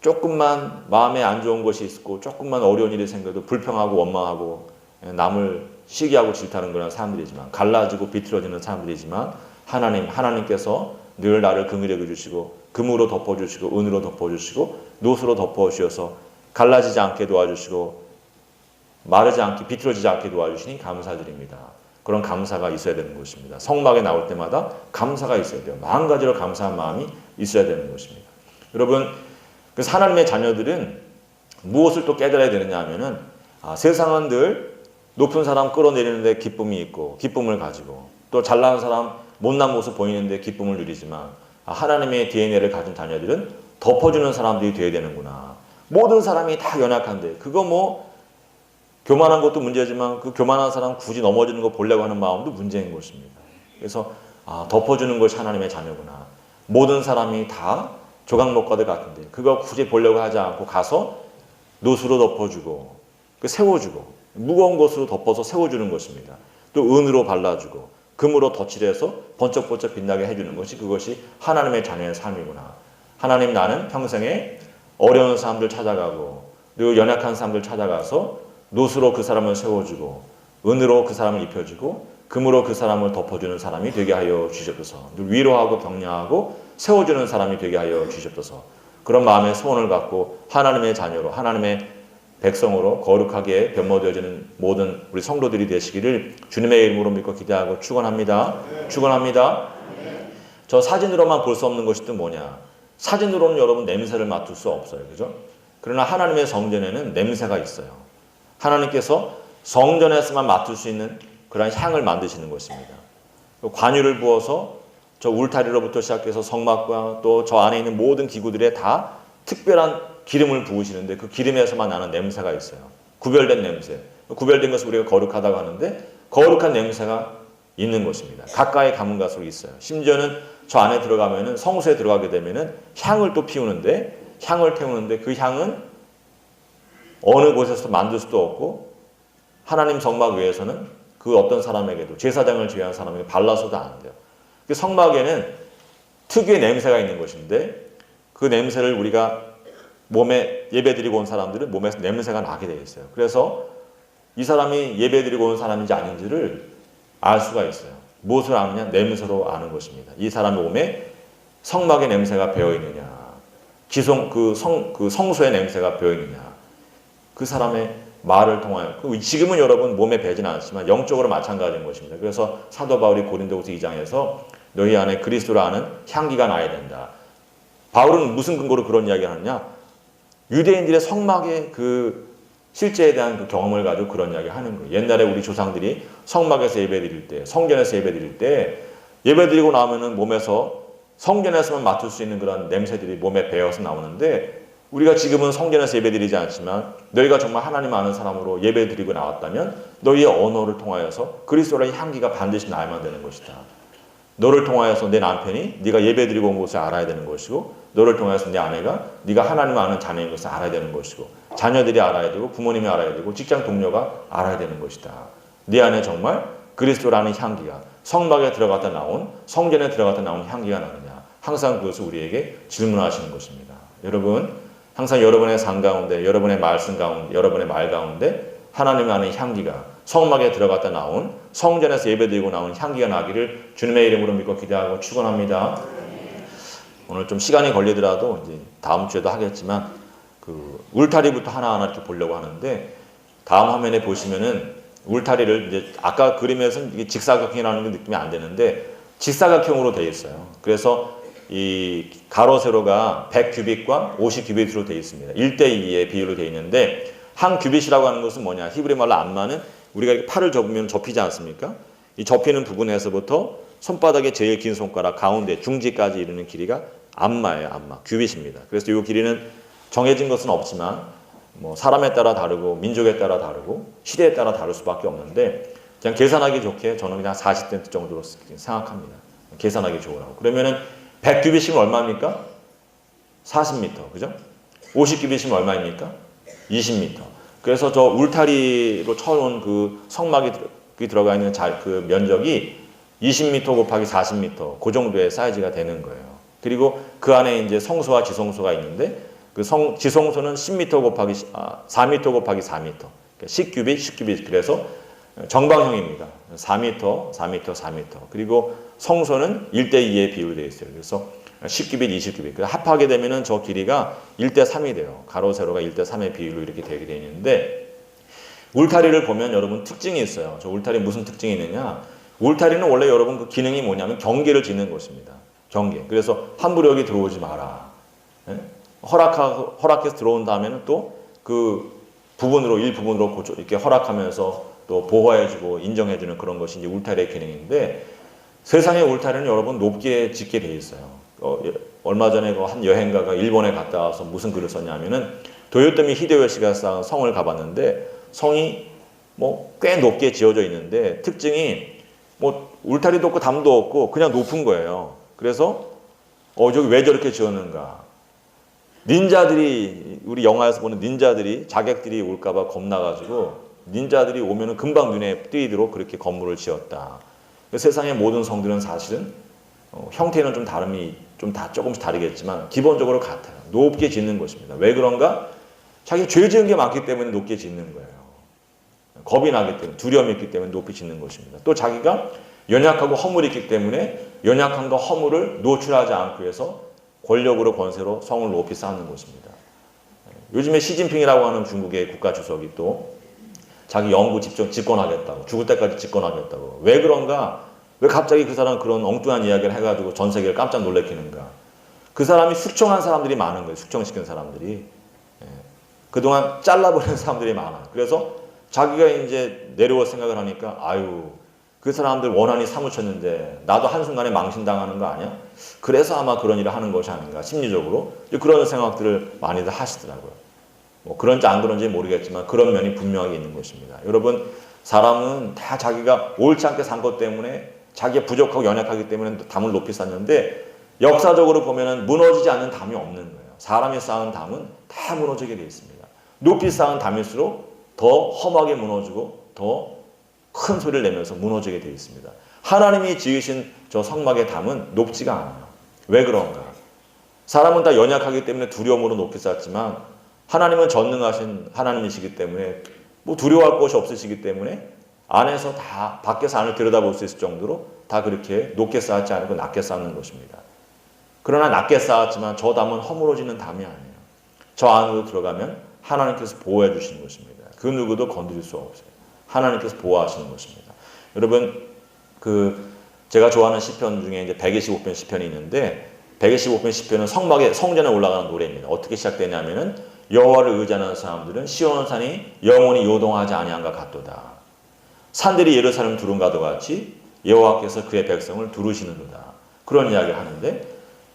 Speaker 1: 조금만 마음에 안 좋은 것이 있고 조금만 어려운 일이 생겨도 불평하고 원망하고 남을 시기하고 질타하는 그런 사람들이지만 갈라지고 비틀어지는 사람들이지만 하나님께서 늘 나를 긍휼히 여겨주시고 금으로 덮어주시고 은으로 덮어주시고 노수로 덮어주셔서 갈라지지 않게 도와주시고 마르지 않게 비틀어지지 않게 도와주시니 감사드립니다. 그런 감사가 있어야 되는 것입니다. 성막에 나올 때마다 감사가 있어야 돼요. 마음 가지로 감사한 마음이 있어야 되는 것입니다. 여러분 그래서 하나님의 자녀들은 무엇을 또 깨달아야 되느냐 하면은 세상은 늘 높은 사람 끌어내리는데 기쁨이 있고 기쁨을 가지고 또 잘난 사람 못난 모습 보이는데 기쁨을 누리지만 하나님의 DNA를 가진 자녀들은 덮어주는 사람들이 되어야 되는구나. 모든 사람이 다 연약한데 그거 뭐 교만한 것도 문제지만 그 교만한 사람 굳이 넘어지는 거 보려고 하는 마음도 문제인 것입니다. 그래서 덮어주는 것이 하나님의 자녀구나. 모든 사람이 다 조각목과도 같은데 그거 굳이 보려고 하지 않고 가서 노수로 덮어주고 세워주고 무거운 것으로 덮어서 세워주는 것입니다. 또 은으로 발라주고 금으로 덧칠해서 번쩍번쩍 빛나게 해주는 것이 그것이 하나님의 자녀의 삶이구나. 하나님 나는 평생에 어려운 사람들 찾아가고 또 연약한 사람들 찾아가서 노수로 그 사람을 세워주고 은으로 그 사람을 입혀주고 금으로 그 사람을 덮어주는 사람이 되게 하여 주시옵소서. 위로하고 격려하고 세워주는 사람이 되게 하여 주시옵소서. 그런 마음의 소원을 갖고 하나님의 자녀로 하나님의 백성으로 거룩하게 변모되어지는 모든 우리 성도들이 되시기를 주님의 이름으로 믿고 기대하고 축원합니다. 축원합니다. 저 사진으로만 볼 수 없는 것이 또 뭐냐? 사진으로는 여러분 냄새를 맡을 수 없어요. 그죠? 그러나 하나님의 성전에는 냄새가 있어요. 하나님께서 성전에서만 맡을 수 있는 그런 향을 만드시는 것입니다. 관유를 부어서 저 울타리로부터 시작해서 성막과 또 저 안에 있는 모든 기구들에 다 특별한 기름을 부으시는데 그 기름에서만 나는 냄새가 있어요. 구별된 냄새. 구별된 것을 우리가 거룩하다고 하는데 거룩한 냄새가 있는 것입니다. 가까이 가면 갈수록 있어요. 심지어는 저 안에 들어가면은 성소에 들어가게 되면은 향을 또 피우는데 향을 태우는데 그 향은 어느 곳에서 만들 수도 없고 하나님 성막 외에서는 그 어떤 사람에게도 제사장을 제외한 사람에게 발라서도 안 돼요. 그 성막에는 특유의 냄새가 있는 것인데 그 냄새를 우리가 몸에 예배드리고 온 사람들은 몸에서 냄새가 나게 되어 있어요. 그래서 이 사람이 예배드리고 온 사람인지 아닌지를 알 수가 있어요. 무엇을 아느냐? 냄새로 아는 것입니다. 이 사람의 몸에 성막의 냄새가 배어있느냐, 그 성소의 냄새가 배어있느냐, 그 사람의 말을 통하여, 지금은 여러분 몸에 배지는 않지만 영적으로 마찬가지인 것입니다. 그래서 사도 바울이 고린도후서 2장에서 너희 안에 그리스도를 아는 향기가 나야 된다. 바울은 무슨 근거로 그런 이야기를 하느냐? 유대인들의 성막의 그 실제에 대한 그 경험을 가지고 그런 이야기 하는 거예요. 옛날에 우리 조상들이 성막에서 예배드릴 때, 성전에서 예배드릴 때 예배드리고 나면은 몸에서 성전에서만 맡을 수 있는 그런 냄새들이 몸에 배어서 나오는데 우리가 지금은 성전에서 예배드리지 않지만 너희가 정말 하나님 아는 사람으로 예배드리고 나왔다면 너희의 언어를 통하여서 그리스도의 향기가 반드시 나야만 되는 것이다. 너를 통하여서 내 남편이 네가 예배드리고 온 것을 알아야 되는 것이고 너를 통해서 내 아내가 네가 하나님을 아는 자녀인 것을 알아야 되는 것이고 자녀들이 알아야 되고 부모님이 알아야 되고 직장 동료가 알아야 되는 것이다. 네 안에 정말 그리스도라는 향기가 성막에 들어갔다 나온 성전에 들어갔다 나온 향기가 나느냐. 항상 그것을 우리에게 질문하시는 것입니다. 여러분 항상 여러분의 삶 가운데 여러분의 말씀 가운데 여러분의 말 가운데 하나님 아는 향기가 성막에 들어갔다 나온 성전에서 예배드리고 나온 향기가 나기를 주님의 이름으로 믿고 기대하고 축원합니다. 오늘 좀 시간이 걸리더라도 이제 다음 주에도 하겠지만 그 울타리부터 하나하나 이렇게 보려고 하는데 다음 화면에 보시면은 울타리를 이제 아까 그림에서는 이게 직사각형이라는 느낌이 안 되는데 직사각형으로 되어 있어요. 그래서 이 가로 세로가 100규빗과 50규빗으로 되어 있습니다. 1대2의 비율로 되어 있는데 한 규빗이라고 하는 것은 뭐냐? 히브리 말로 암마는 우리가 이렇게 팔을 접으면 접히지 않습니까? 이 접히는 부분에서부터 손바닥의 제일 긴 손가락 가운데 중지까지 이르는 길이가 암마예요. 암마. 규빗입니다. 그래서 이 길이는 정해진 것은 없지만 뭐 사람에 따라 다르고 민족에 따라 다르고 시대에 따라 다를 수밖에 없는데 그냥 계산하기 좋게 저는 그냥 40cm 정도로 생각합니다. 계산하기 좋으라고. 그러면은 100규빗이면 얼마입니까? 40m. 그죠? 50규빗이면 얼마입니까? 20m. 그래서 저 울타리로 쳐놓은 그 성막이 들어가 있는 그 면적이 20m 곱하기 40m 그 정도의 사이즈가 되는 거예요. 그리고 그 안에 이제 성소와 지성소가 있는데 그 지성소는 10m 곱하기 4m 곱하기 4m. 10규빗, 10규빗. 그래서 정방형입니다. 4m, 4m, 4m. 그리고 성소는 1대2의 비율로 되어 있어요. 그래서 10규빗, 20규빗. 합하게 되면은 저 길이가 1대3이 돼요. 가로, 세로가 1대3의 비율로 이렇게 되게 되어 있는데 울타리를 보면 여러분 특징이 있어요. 저 울타리 무슨 특징이 있느냐? 울타리는 원래 여러분 그 기능이 뭐냐면 경계를 짓는 것입니다. 경계. 그래서 함부로 여기 들어오지 마라. 예? 허락해서 들어온 다음에는 또 그 부분으로 일부분으로 이렇게 허락하면서 또 보호해주고 인정해주는 그런 것이 이제 울타리의 기능인데 세상의 울타리는 여러분 높게 짓게 돼 있어요. 얼마 전에 한 여행가가 일본에 갔다 와서 무슨 글을 썼냐면은 도요토미 히데요시가 쌓은 성을 가봤는데 성이 뭐 꽤 높게 지어져 있는데 특징이 뭐 울타리도 없고 담도 없고 그냥 높은 거예요. 그래서 저기 왜 저렇게 지었는가? 닌자들이 우리 영화에서 보는 닌자들이 자객들이 올까봐 겁나가지고 닌자들이 오면은 금방 눈에 띄도록 그렇게 건물을 지었다. 세상의 모든 성들은 사실은 형태는 좀 다름이 조금씩 다르겠지만 기본적으로 같아요. 높게 짓는 것입니다. 왜 그런가? 자기 죄 지은 게 많기 때문에 높게 짓는 거예요. 겁이 나기 때문에 두려움이 있기 때문에 높이 짓는 것입니다. 또 자기가 연약하고 허물이 있기 때문에 연약함과 허물을 노출하지 않고 해서 권력으로 권세로 성을 높이 쌓는 것입니다. 요즘에 시진핑이라고 하는 중국의 국가 주석이 또 자기 영구 집권하겠다고 죽을 때까지 집권하겠다고 왜 그런가? 왜 갑자기 그 사람 그런 엉뚱한 이야기를 해가지고 전 세계를 깜짝 놀래키는가? 그 사람이 숙청한 사람들이 많은 거예요. 숙청시킨 사람들이. 그동안 잘라버린 사람들이 많아요. 그래서 자기가 이제 내려올 생각을 하니까 아유 그 사람들 원한이 사무쳤는데 나도 한순간에 망신당하는 거 아니야? 그래서 아마 그런 일을 하는 것이 아닌가 심리적으로 그런 생각들을 많이들 하시더라고요. 뭐 그런지 안 그런지 모르겠지만 그런 면이 분명하게 있는 것입니다. 여러분 사람은 다 자기가 옳지 않게 산 것 때문에 자기가 부족하고 연약하기 때문에 담을 높이 쌓는데 역사적으로 보면은 무너지지 않는 담이 없는 거예요. 사람이 쌓은 담은 다 무너지게 되어 있습니다. 높이 쌓은 담일수록 더 험하게 무너지고 더 큰 소리를 내면서 무너지게 되어 있습니다. 하나님이 지으신 저 성막의 담은 높지가 않아요. 왜 그런가? 사람은 다 연약하기 때문에 두려움으로 높이 쌓지만 하나님은 전능하신 하나님이시기 때문에 뭐 두려워할 것이 없으시기 때문에 안에서 다 밖에서 안을 들여다볼 수 있을 정도로 다 그렇게 높게 쌓지 않고 낮게 쌓는 것입니다. 그러나 낮게 쌓았지만 저 담은 허물어지는 담이 아니에요. 저 안으로 들어가면 하나님께서 보호해 주시는 것입니다. 그 누구도 건드릴 수 없어요. 하나님께서 보호하시는 것입니다. 여러분 제가 좋아하는 시편 중에 이제 125편 시편이 있는데 125편 시편은 성전에 올라가는 노래입니다. 어떻게 시작되냐면은 여호와를 의지하는 사람들은 시온 산이 영원히 요동하지 아니함과 같도다. 산들이 예루살렘 두른과도 같이 여호와께서 그의 백성을 두르시는도다. 그런 이야기를 하는데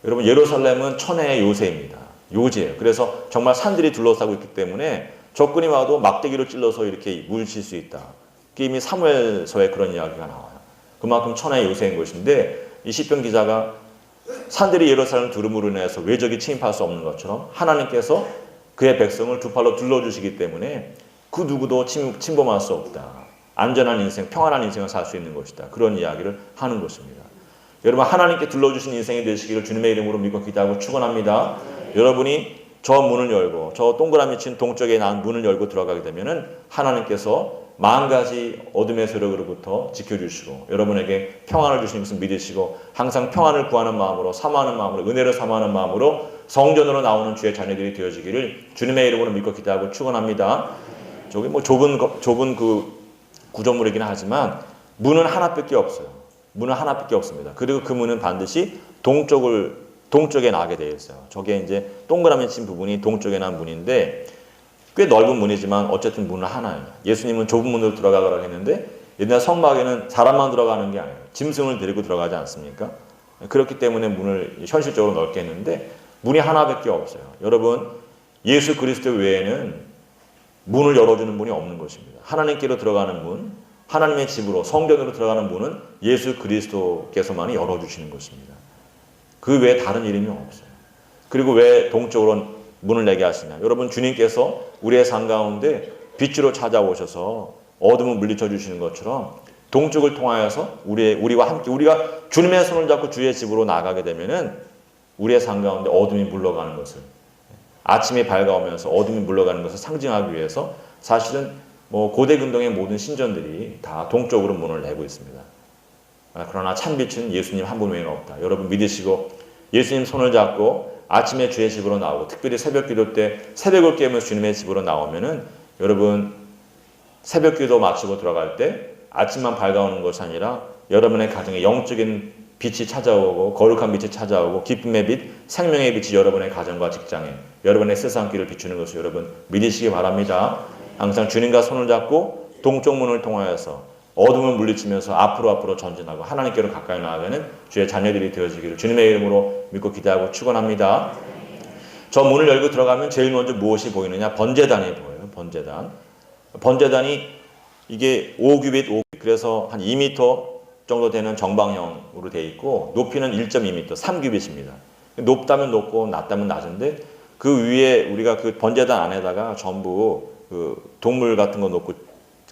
Speaker 1: 여러분 예루살렘은 천혜의 요새입니다. 요새예요. 그래서 정말 산들이 둘러싸고 있기 때문에 적군이 와도 막대기로 찔러서 이렇게 물칠 수 있다. 이미 사무엘서에 그런 이야기가 나와요. 그만큼 천혜의 요새인 것인데 이 시편 기자가 산들이 예루살렘 두름으로 인해서 외적이 침입할 수 없는 것처럼 하나님께서 그의 백성을 두 팔로 둘러주시기 때문에 그 누구도 침범할 수 없다. 안전한 인생, 평안한 인생을 살 수 있는 것이다. 그런 이야기를 하는 것입니다. 여러분 하나님께 둘러주신 인생이 되시기를 주님의 이름으로 믿고 기도하고 축원합니다. 여러분이 저 문을 열고 저 동그라미 친 동쪽에 난 문을 열고 들어가게 되면은 하나님께서 만 가지 어둠의 세력으로부터 지켜주시고 여러분에게 평안을 주시는 것을 믿으시고 항상 평안을 구하는 마음으로 사모하는 마음으로 은혜를 사모하는 마음으로 성전으로 나오는 주의 자녀들이 되어지기를 주님의 이름으로 믿고 기도하고 축원합니다. 저기 뭐 좁은 그 구조물이긴 하지만 문은 하나밖에 없어요. 문은 하나밖에 없습니다. 그리고 그 문은 반드시 동쪽을 동쪽에 나게 되어 있어요. 저게 이제 동그라미 친 부분이 동쪽에 난 문인데 꽤 넓은 문이지만 어쨌든 문은 하나예요. 예수님은 좁은 문으로 들어가라고 했는데 옛날 성막에는 사람만 들어가는 게 아니에요. 짐승을 데리고 들어가지 않습니까? 그렇기 때문에 문을 현실적으로 넓게 했는데 문이 하나밖에 없어요. 여러분, 예수 그리스도 외에는 문을 열어주는 문이 없는 것입니다. 하나님께로 들어가는 문, 하나님의 집으로 성전으로 들어가는 문은 예수 그리스도께서만이 열어주시는 것입니다. 그 외에 다른 이름이 없어요. 그리고 왜 동쪽으로 문을 내게 하시냐? 여러분, 주님께서 우리의 삶 가운데 빛으로 찾아오셔서 어둠을 물리쳐 주시는 것처럼 동쪽을 통하여서 우리와 함께 우리가 주님의 손을 잡고 주의 집으로 나가게 되면은 우리의 삶 가운데 어둠이 물러가는 것을, 아침이 밝아오면서 어둠이 물러가는 것을 상징하기 위해서 사실은 고대 근동의 모든 신전들이 다 동쪽으로 문을 내고 있습니다. 그러나 참빛은 예수님 한 분 외에는 없다. 여러분 믿으시고 예수님 손을 잡고 아침에 주의 집으로 나오고 특별히 새벽 기도 때 새벽을 깨우면서 주님의 집으로 나오면은 여러분 새벽 기도 마치고 들어갈 때 아침만 밝아오는 것이 아니라 여러분의 가정에 영적인 빛이 찾아오고 거룩한 빛이 찾아오고 기쁨의 빛, 생명의 빛이 여러분의 가정과 직장에 여러분의 세상길을 비추는 것을 여러분 믿으시기 바랍니다. 항상 주님과 손을 잡고 동쪽 문을 통하여서 어둠을 물리치면서 앞으로 전진하고 하나님께로 가까이 나아가는 주의 자녀들이 되어지기를 주님의 이름으로 믿고 기대하고 축원합니다. 저 문을 열고 들어가면 제일 먼저 무엇이 보이느냐? 번제단이 보여요. 번제단이 이게 5규빗, 그래서 한 2m 정도 되는 정방형으로 되어 있고 높이는 1.2m, 3규빗입니다. 높다면 높고 낮다면 낮은데 그 위에 우리가 그 번제단 안에다가 전부 그 동물 같은 거 놓고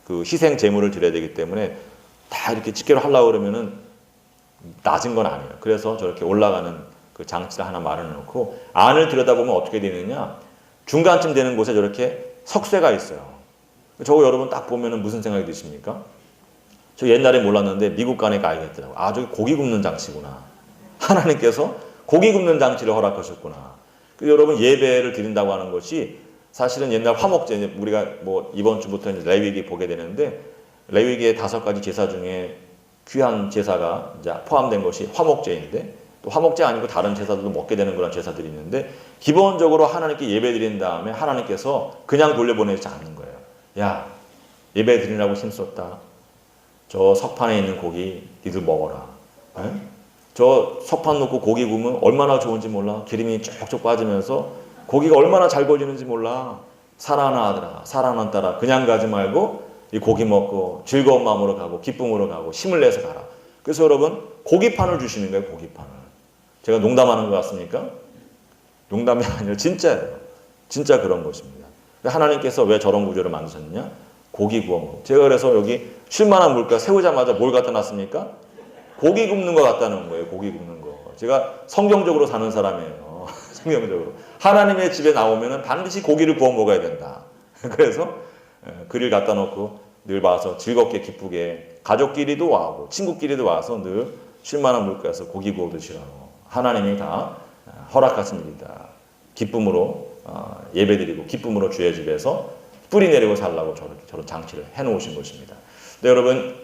Speaker 1: 그 희생 제물을 드려야 되기 때문에 다 이렇게 집게로 하려고 그러면은 낮은 건 아니에요. 그래서 저렇게 올라가는 그 장치를 하나 마련해 놓고 안을 들여다보면 어떻게 되느냐? 중간쯤 되는 곳에 저렇게 석쇠가 있어요. 저거 여러분 딱 보면은 무슨 생각이 드십니까? 저 옛날에 몰랐는데 미국 가니까 알겠더라고요. 아, 저기 고기 굽는 장치구나. 하나님께서 고기 굽는 장치를 허락하셨구나. 여러분 예배를 드린다고 하는 것이 사실은 옛날 화목제, 우리가 이번 주부터 이제 레위기 보게 되는데 레위기의 5가지 제사 중에 귀한 제사가 이제 포함된 것이 화목제인데 또 화목제 아니고 다른 제사들도 먹게 되는 그런 제사들이 있는데 기본적으로 하나님께 예배 드린 다음에 하나님께서 그냥 돌려보내지 않는 거예요. 야, 예배 드리라고 힘썼다. 저 석판에 있는 고기 니들 먹어라. 에? 저 석판 놓고 고기 구우면 얼마나 좋은지 몰라. 기름이 쭉쭉 빠지면서 고기가 얼마나 잘 구워지는지 몰라. 사랑하는 아들아, 사랑하는 딸아, 그냥 가지 말고 이 고기 먹고 즐거운 마음으로 가고 기쁨으로 가고 힘을 내서 가라. 그래서 여러분 고기판을 주시는 거예요. 고기판을. 제가 농담하는 것 같습니까? 농담이 아니라 진짜예요. 진짜 그런 것입니다. 하나님께서 왜 저런 구조를 만드셨느냐? 고기 구워 먹고. 제가 그래서 여기 쉴만한 물가 세우자마자 뭘 갖다 놨습니까? 고기 굽는 거 갖다 놓은 거예요. 고기 굽는 거. 제가 성경적으로 사는 사람이에요. 성경적으로. 하나님의 집에 나오면은 반드시 고기를 구워 먹어야 된다. 그래서 그릴 갖다 놓고 늘 와서 즐겁게 기쁘게 가족끼리도 와고 친구끼리도 와서 늘 쉴만한 물가에서 고기 구워 드시라고. 하나님이 다 허락하신 일이다. 기쁨으로 예배드리고 기쁨으로 주의 집에서 뿌리 내리고 살라고 저런 장치를 해놓으신 것입니다. 근데 여러분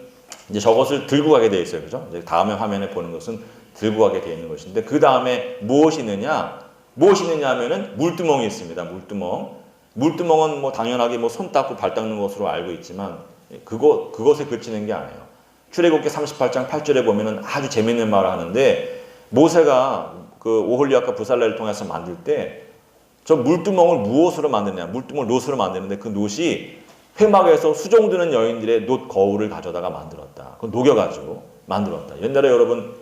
Speaker 1: 이제 저것을 들고 가게 되어 있어요, 그죠? 이제 다음에 화면에 보는 것은 들고 가게 되어 있는 것인데 그 다음에 무엇이 있느냐 하면은 물두멍이 있습니다. 물두멍은 당연하게 손 닦고 발 닦는 것으로 알고 있지만 그것에 그치는 게 아니에요. 출애굽기 38장 8절에 보면은 아주 재밌는 말을 하는데 모세가 그 오홀리압과 부살레를 통해서 만들 때 저 물두멍을 무엇으로 만드냐? 물두멍을 놋으로 만드는데 그 놋이 회막에서 수종드는 여인들의 놋 거울을 가져다가 만들었다. 그걸 녹여가지고 만들었다. 옛날에 여러분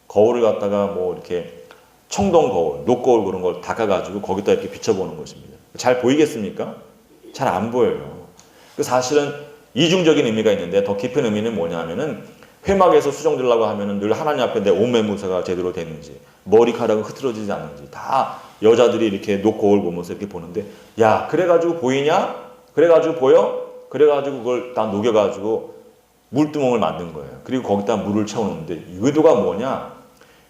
Speaker 1: 거울을 갖다가 이렇게 청동 거울, 놋 거울 그런 걸 닦아가지고 거기다 이렇게 비춰보는 것입니다. 잘 보이겠습니까? 잘 안 보여요. 사실은 이중적인 의미가 있는데 더 깊은 의미는 뭐냐면은 회막에서 수정되려고 하면은 늘 하나님 앞에 내 옷매무새가 제대로 되는지 머리카락은 흐트러지지 않는지 다 여자들이 이렇게 놋 거울 보면서 이렇게 보는데 야 그래가지고 보이냐? 그래가지고 보여? 그래가지고 그걸 다 녹여가지고 물두멍을 만든 거예요. 그리고 거기다 물을 채우는데 의도가 뭐냐?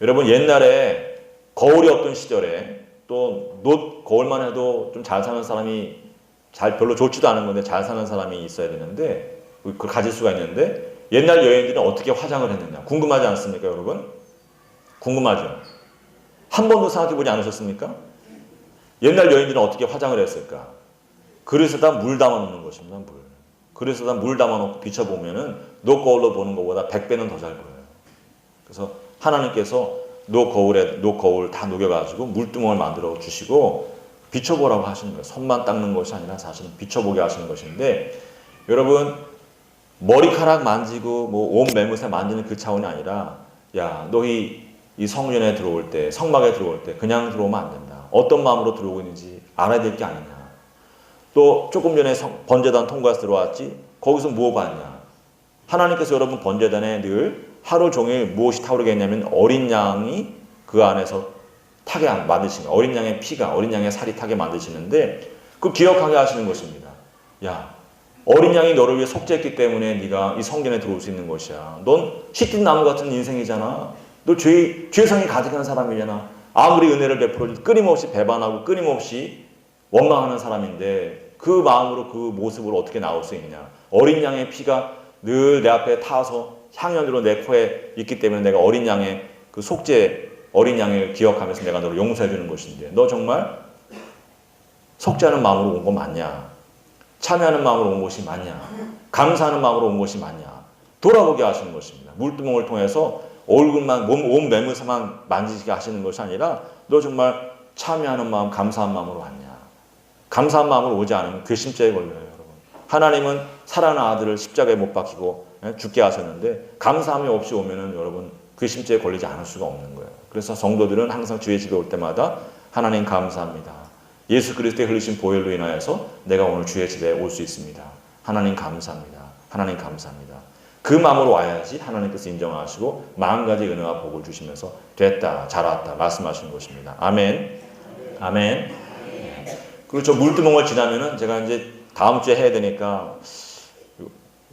Speaker 1: 여러분 옛날에 거울이 없던 시절에 또 놋 거울만 해도 좀 잘 사는 사람이 별로 좋지도 않은 건데 잘 사는 사람이 있어야 되는데 그걸 가질 수가 있는데 옛날 여인들은 어떻게 화장을 했느냐 궁금하지 않습니까 여러분? 궁금하죠? 한 번도 생각해보지 않으셨습니까? 옛날 여인들은 어떻게 화장을 했을까? 그릇에다 물 담아놓는 것입니다. 물. 그릇에다 물 담아놓고 비춰보면은 노 거울로 보는 것보다 100배는 더 잘 보여요. 그래서 하나님께서 노 거울 다 녹여가지고 물두멍을 만들어 주시고 비춰보라고 하시는 거예요. 손만 닦는 것이 아니라 사실은 비춰보게 하시는 것인데, 여러분 머리카락 만지고 뭐 옷 매무새 만지는 그 차원이 아니라, 야, 너희 이 성전에 들어올 때, 성막에 들어올 때 그냥 들어오면 안 된다. 어떤 마음으로 들어오고 있는지 알아야 될 게 아니냐. 또 조금 전에 번제단 통과해서 들어왔지, 거기서 뭐 봤냐. 하나님께서 여러분 번제단에 늘 하루 종일 무엇이 타오르게 했냐면 어린 양이 그 안에서 타게 만드시는, 어린 양의 피가, 어린 양의 살이 타게 만드시는데, 그 기억하게 하시는 것입니다. 야, 어린 양이 너를 위해 속죄했기 때문에 네가 이 성전에 들어올 수 있는 것이야. 넌 시든 나무 같은 인생이잖아. 너 죄성이 가득한 사람이잖아. 아무리 은혜를 베풀어도 끊임없이 배반하고 끊임없이 원망하는 사람인데 그 마음으로 그 모습으로 어떻게 나올 수 있냐. 어린 양의 피가 늘 내 앞에 타서 향연으로 내 코에 있기 때문에 내가 어린 양의 그 속죄, 어린 양을 기억하면서 내가 너를 용서해 주는 것인데, 너 정말 속죄하는 마음으로 온 거 맞냐? 참여하는 마음으로 온 것이 맞냐? 감사하는 마음으로 온 것이 맞냐? 돌아보게 하시는 것입니다. 물두멍을 통해서 얼굴만, 온 매무새만 만지게 하시는 것이 아니라, 너 정말 참여하는 마음, 감사한 마음으로 왔냐? 감사한 마음으로 오지 않으면 괘씸죄에 걸려요, 여러분. 하나님은 사랑하는 아들을 십자가에 못 박히고 죽게 하셨는데, 감사함이 없이 오면은 여러분 괘씸죄에 걸리지 않을 수가 없는 거예요. 그래서 성도들은 항상 주의 집에 올 때마다 하나님 감사합니다. 예수 그리스도의 흘리신 보혈로 인하여서 내가 오늘 주의 집에 올 수 있습니다. 하나님 감사합니다. 하나님 감사합니다. 그 마음으로 와야지 하나님께서 인정하시고 마음가지 은혜와 복을 주시면서 됐다, 잘 왔다 말씀하시는 것입니다. 아멘. 아멘. 그리고 저 물두멍을 지나면은 제가 이제 다음 주에 해야 되니까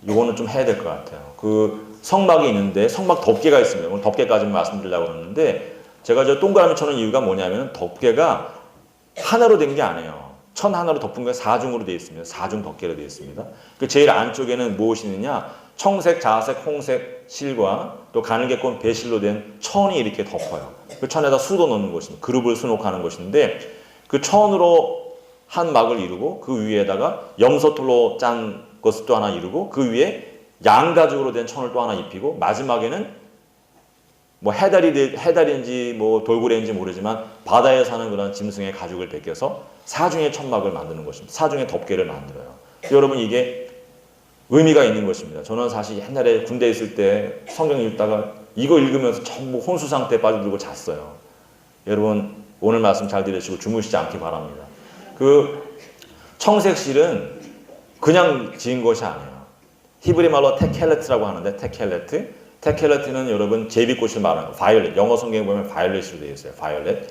Speaker 1: 요거는 좀 해야 될 것 같아요. 그 성막이 있는데 성막 덮개가 있습니다. 오늘 덮개까지만 말씀드리려고 그러는데, 제가 저 동그라미 쳐놓은 이유가 뭐냐면 덮개가 하나로 된 게 아니에요. 천 하나로 덮은 게 사중으로 되어 있습니다. 사중 덮개로 되어 있습니다. 그 제일 안쪽에는 무엇이 있느냐? 청색, 자색, 홍색 실과 또 가늘게꼰 배실로 된 천이 이렇게 덮어요. 그 천에다 수도 넣는 것입니다. 그룹을 수놓하는 것인데, 그 천으로 한 막을 이루고 그 위에다가 염소털로 짠 것을 또 하나 이루고 그 위에 양가죽으로 된 천을 또 하나 입히고, 마지막에는 뭐 해달인지 뭐 돌고래인지 모르지만 바다에 사는 그런 짐승의 가죽을 벗겨서 사중의 천막을 만드는 것입니다. 사중의 덮개를 만들어요. 여러분 이게 의미가 있는 것입니다. 저는 사실 옛날에 군대에 있을 때 성경 읽다가 이거 읽으면서 전부 혼수 상태에 빠져들고 잤어요. 여러분 오늘 말씀 잘 들으시고 주무시지 않기 바랍니다. 그 청색실은 그냥 지은 것이 아니에요. 히브리 말로 테켈레트라고 하는데, 테켈레트는 여러분 제비꽃을 말하는 거, 바이올렛. 영어 성경에 보면 바이올렛으로 되어 있어요. 바이올렛.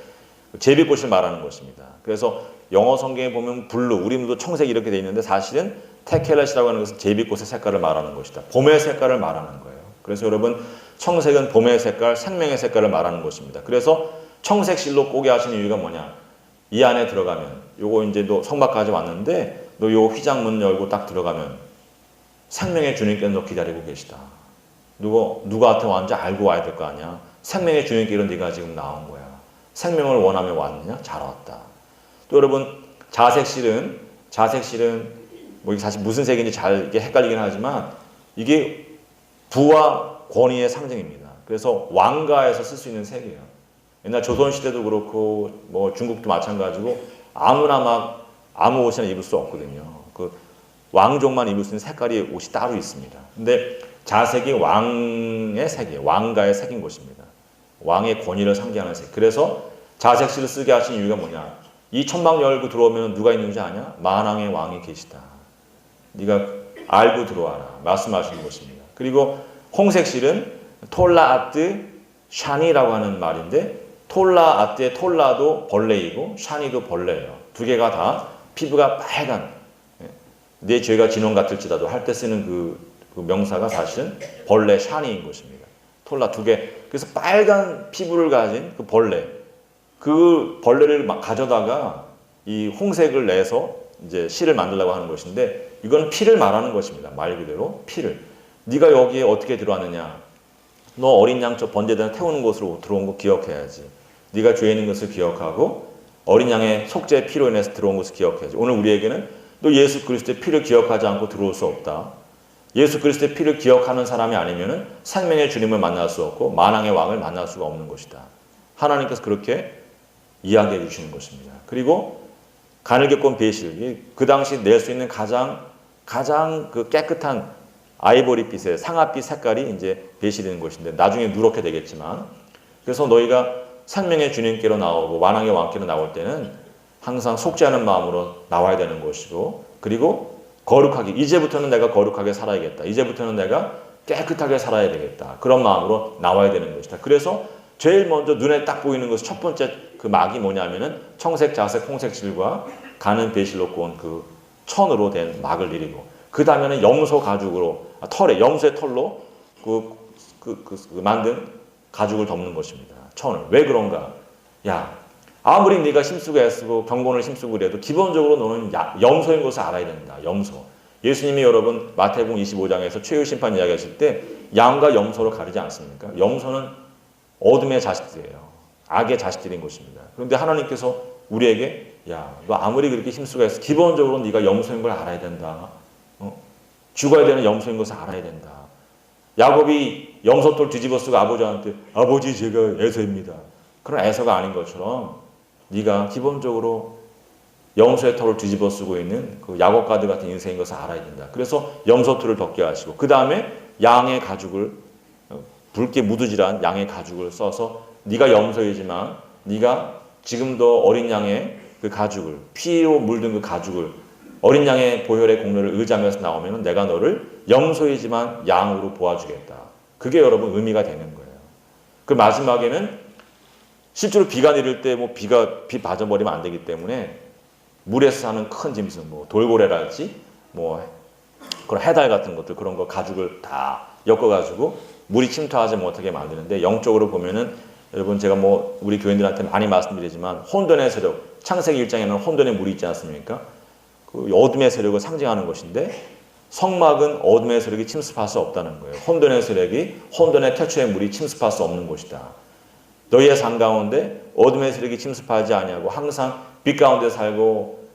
Speaker 1: 제비꽃을 말하는 것입니다. 그래서 영어 성경에 보면 블루, 우리도 청색 이렇게 되어 있는데, 사실은 테켈렛이라고 하는 것은 제비꽃의 색깔을 말하는 것이다. 봄의 색깔을 말하는 거예요. 그래서 여러분 청색은 봄의 색깔, 생명의 색깔을 말하는 것입니다. 그래서 청색실로 꼬게 하시는 이유가 뭐냐? 이 안에 들어가면, 요거 이제 너 성막까지 왔는데 너 요 휘장문 열고 딱 들어가면 생명의 주님께서 너 기다리고 계시다. 누구한테 왔는지 알고 와야 될 거 아니야. 생명의 주님께로 네가 지금 나온 거야. 생명을 원하며 왔느냐? 잘 왔다. 또 여러분 자색실은 뭐 이게 사실 무슨 색인지 잘 이게 헷갈리긴 하지만 이게 부와 권위의 상징입니다. 그래서 왕가에서 쓸 수 있는 색이에요. 옛날 조선시대도 그렇고 뭐 중국도 마찬가지고 아무나 막 아무 옷이나 입을 수 없거든요. 그 왕족만 입을 수 있는 색깔이 옷이 따로 있습니다. 근데 자색이 왕의 색이에요. 왕가의 색인 것입니다. 왕의 권위를 상징하는 색. 그래서 자색실을 쓰게 하신 이유가 뭐냐? 이 천막 열고 들어오면 누가 있는지 아냐? 만왕의 왕이 계시다. 네가 알고 들어와라. 말씀하시는 것입니다. 그리고 홍색실은 톨라아트 샤니라고 하는 말인데, 톨라아트의 톨라도 벌레이고 샤니도 벌레예요. 두 개가 다 피부가 빨간, 내 죄가 진원 같을지라도 할 때 쓰는 그 명사가 사실은 벌레 샤니인 것입니다. 톨라 두 개. 그래서 빨간 피부를 가진 그 벌레를 막 가져다가 이 홍색을 내서 이제 실을 만들려고 하는 것인데, 이건 피를 말하는 것입니다. 말 그대로 피를. 네가 여기에 어떻게 들어왔느냐? 너 어린 양 저 번제단에 태우는 곳으로 들어온 거 기억해야지. 네가 죄 있는 것을 기억하고 어린 양의 속죄의 피로 인해서 들어온 것을 기억해야지. 오늘 우리에게는 너 예수 그리스도의 피를 기억하지 않고 들어올 수 없다. 예수 그리스도의 피를 기억하는 사람이 아니면은 생명의 주님을 만날 수 없고 만왕의 왕을 만날 수가 없는 것이다. 하나님께서 그렇게 이야기해 주시는 것입니다. 그리고 가늘게 꼰 배실, 그 당시 낼 수 있는 가장 그 깨끗한 아이보리빛의 상아빛 색깔이 이제 배실되는 것인데 나중에 누렇게 되겠지만, 그래서 너희가 생명의 주님께로 나오고 만왕의 왕께로 나올 때는 항상 속죄하는 마음으로 나와야 되는 것이고, 그리고 거룩하게, 이제부터는 내가 거룩하게 살아야겠다. 이제부터는 내가 깨끗하게 살아야 되겠다. 그런 마음으로 나와야 되는 것이다. 그래서 제일 먼저 눈에 딱 보이는 것은 첫 번째 그 막이 뭐냐면은 청색, 자색, 홍색 질과 가는 배실로 꼰 그 천으로 된 막을 내리고, 그 다음에는 염소 가죽으로, 염소의 털로 만든 가죽을 덮는 것입니다. 천을. 왜 그런가? 야, 아무리 네가 힘쓰고 애쓰고 경건을 힘쓰고 그래도 기본적으로 너는 염소인 것을 알아야 된다. 염소. 예수님이 여러분 마태복음 25장에서 최후 심판 이야기하실 때 양과 염소로 가리지 않습니까? 염소는 어둠의 자식들이에요. 악의 자식들인 것입니다. 그런데 하나님께서 우리에게 야, 너 아무리 그렇게 힘쓰고 해서 기본적으로 네가 염소인 걸 알아야 된다. 죽어야 되는 염소인 것을 알아야 된다. 야곱이 염소털 뒤집어 쓰고 아버지한테 아버지 제가 에서입니다. 그런 에서가 아닌 것처럼 네가 기본적으로 염소의 털을 뒤집어 쓰고 있는 그 야곱가드 같은 인생인 것을 알아야 된다. 그래서 염소털을 덮게 하시고 그 다음에 양의 가죽을 붉게 무드질한 양의 가죽을 써서 네가 염소이지만 네가 지금도 어린 양의 그 가죽을 피로 물든 그 가죽을 어린 양의 보혈의 공로를 의지하면서 나오면 내가 너를 염소이지만 양으로 보아주겠다. 그게 여러분 의미가 되는 거예요. 그 마지막에는 실제로 비가 내릴 때 비 빠져버리면 안 되기 때문에 물에서 사는 큰 짐승, 돌고래랄지, 그런 해달 같은 것들, 그런 거 가죽을 다 엮어가지고 물이 침투하지 못하게 만드는데, 영적으로 보면은 여러분 제가 우리 교인들한테 많이 말씀드리지만 혼돈의 세력, 창세기 1장에는 혼돈의 물이 있지 않습니까? 그 어둠의 세력을 상징하는 것인데 성막은 어둠의 세력이 침습할 수 없다는 거예요. 혼돈의 세력이, 혼돈의 태초의 물이 침습할 수 없는 곳이다. 너희의 삶 가운데 어둠의 세력이 침습하지 아니하고 항상 빛 가운데 살고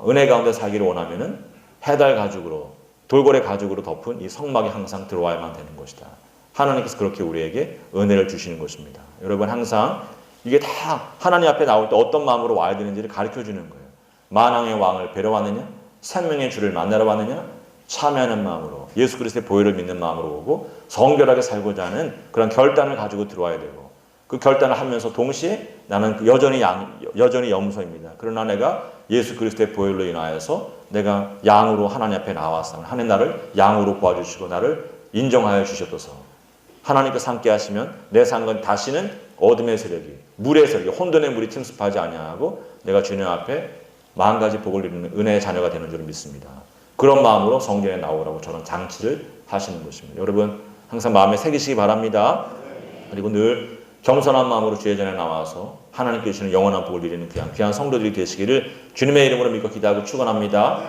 Speaker 1: 은혜 가운데 살기를 원하면은 해달 가죽으로, 돌고래 가죽으로 덮은 이 성막이 항상 들어와야만 되는 것이다. 하나님께서 그렇게 우리에게 은혜를 주시는 것입니다. 여러분 항상 이게 다 하나님 앞에 나올 때 어떤 마음으로 와야 되는지를 가르쳐 주는 거예요. 만왕의 왕을 뵈러 왔느냐? 생명의 주를 만나러 왔느냐? 참여하는 마음으로, 예수 그리스도의 보혈을 믿는 마음으로 오고 성결하게 살고자 하는 그런 결단을 가지고 들어와야 되고, 그 결단을 하면서 동시에 나는 여전히 염소입니다. 그러나 내가 예수 그리스도의 보혈로 인하여서 내가 양으로 하나님 앞에 나왔어. 하나님 나를 양으로 보아주시고 나를 인정하여 주셨소서. 하나님께서 함께 하시면 내 삶은 다시는 어둠의 세력이, 물의 세력이, 혼돈의 물이 침습하지 아니하고 내가 주님 앞에 만 가지 복을 이루는 은혜의 자녀가 되는 줄 믿습니다. 그런 마음으로 성전에 나오라고 저는 장치를 하시는 것입니다. 여러분 항상 마음에 새기시기 바랍니다. 그리고 늘 겸손한 마음으로 주의 전에 나와서 하나님께 주시는 영원한 복을 누리는 귀한 성도들이 되시기를 주님의 이름으로 믿고 기도하고 축원합니다.